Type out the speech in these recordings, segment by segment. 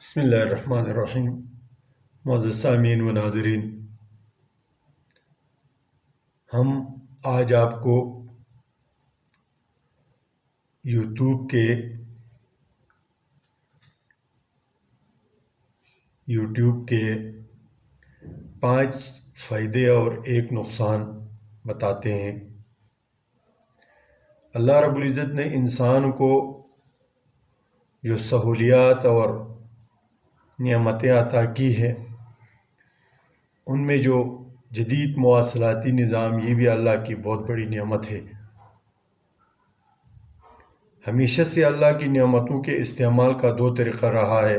بسم اللہ الرحمن الرحیم۔ معزز سامعین و ناظرین، ہم آج آپ کو یوٹیوب کے 5 فائدے اور 1 نقصان بتاتے ہیں۔ اللہ رب العزت نے انسان کو جو سہولیات اور نعمتیں عطا کی ہے، ان میں جو جدید مواصلاتی نظام، یہ بھی اللہ کی بہت بڑی نعمت ہے۔ ہمیشہ سے اللہ کی نعمتوں کے استعمال کا 2 طریقہ رہا ہے،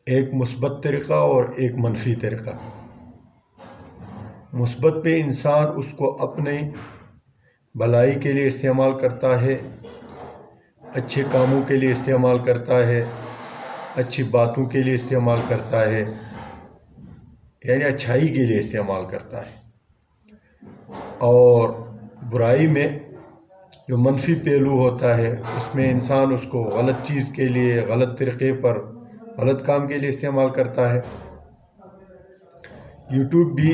ایک مثبت طریقہ اور ایک منفی طریقہ۔ مثبت میں انسان اس کو اپنے بھلائی کے لیے استعمال کرتا ہے، اچھے کاموں کے لیے استعمال کرتا ہے، اچھی باتوں کے لیے استعمال کرتا ہے، یعنی اچھائی کے لیے استعمال کرتا ہے۔ اور برائی میں جو منفی پہلو ہوتا ہے، اس میں انسان اس کو غلط چیز کے لیے، غلط طریقے پر، غلط کام کے لیے استعمال کرتا ہے۔ یوٹیوب بھی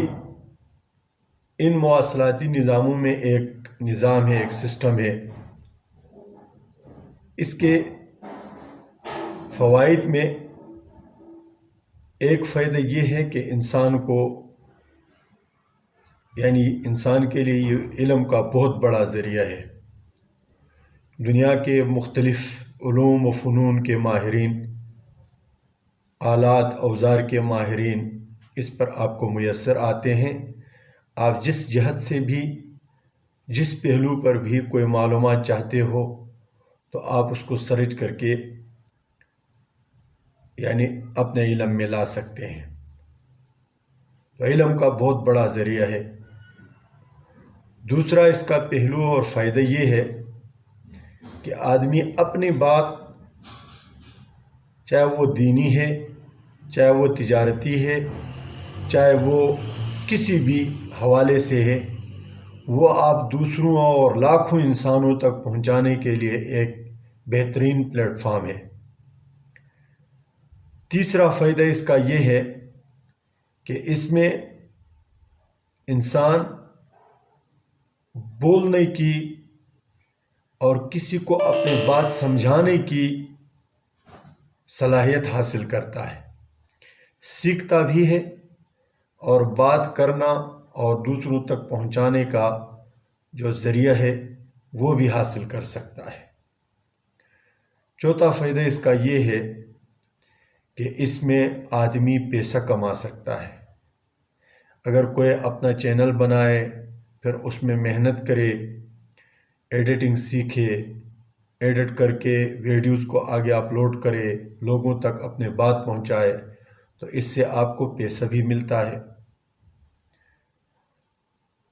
ان مواصلاتی نظاموں میں ایک نظام ہے، ایک سسٹم ہے۔ اس کے فوائد میں ایک فائدہ یہ ہے کہ انسان کے لیے یہ علم کا بہت بڑا ذریعہ ہے۔ دنیا کے مختلف علوم و فنون کے ماہرین، آلات اوزار کے ماہرین اس پر آپ کو میسر آتے ہیں۔ آپ جس جہت سے بھی، جس پہلو پر بھی کوئی معلومات چاہتے ہو تو آپ اس کو سرچ کر کے اپنے علم میں لا سکتے ہیں۔ تو علم کا بہت بڑا ذریعہ ہے۔ دوسرا اس کا پہلو اور فائدہ یہ ہے کہ آدمی اپنی بات، چاہے وہ دینی ہے، چاہے وہ تجارتی ہے، چاہے وہ کسی بھی حوالے سے ہے، وہ آپ دوسروں اور لاکھوں انسانوں تک پہنچانے کے لیے ایک بہترین پلیٹ فارم ہے۔ تیسرا فائدہ اس کا یہ ہے کہ اس میں انسان بولنے کی اور کسی کو اپنی بات سمجھانے کی صلاحیت حاصل کرتا ہے، سیکھتا بھی ہے، اور بات کرنا اور دوسروں تک پہنچانے کا جو ذریعہ ہے وہ بھی حاصل کر سکتا ہے۔ چوتھا فائدہ اس کا یہ ہے کہ اس میں آدمی پیسہ کما سکتا ہے۔ اگر کوئی اپنا چینل بنائے، پھر اس میں محنت کرے، ایڈیٹنگ سیکھے، ایڈٹ کر کے ویڈیوز کو آگے اپلوڈ کرے، لوگوں تک اپنے بات پہنچائے، تو اس سے آپ کو پیسہ بھی ملتا ہے۔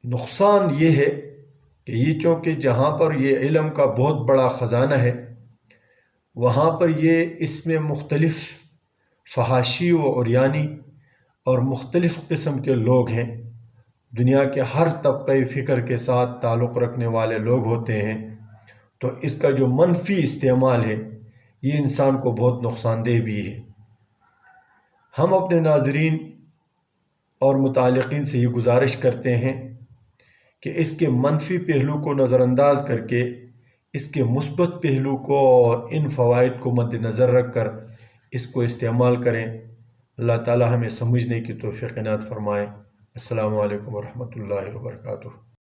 نقصان یہ ہے کہ یہ چونکہ جہاں پر یہ علم کا بہت بڑا خزانہ ہے، وہاں پر اس میں مختلف فحاشی و عریانی اور مختلف قسم کے لوگ ہیں۔ دنیا کے ہر طبقہ فکر کے ساتھ تعلق رکھنے والے لوگ ہوتے ہیں۔ تو اس کا جو منفی استعمال ہے، یہ انسان کو بہت نقصان دہ بھی ہے۔ ہم اپنے ناظرین اور متعلقین سے یہ گزارش کرتے ہیں کہ اس کے منفی پہلو کو نظر انداز کر کے اس کے مثبت پہلو کو اور ان فوائد کو مد نظر رکھ کر اس کو استعمال کریں۔ اللہ تعالی ہمیں سمجھنے کی توفیق عنایت فرمائے۔ السلام علیکم ورحمۃ اللہ وبرکاتہ۔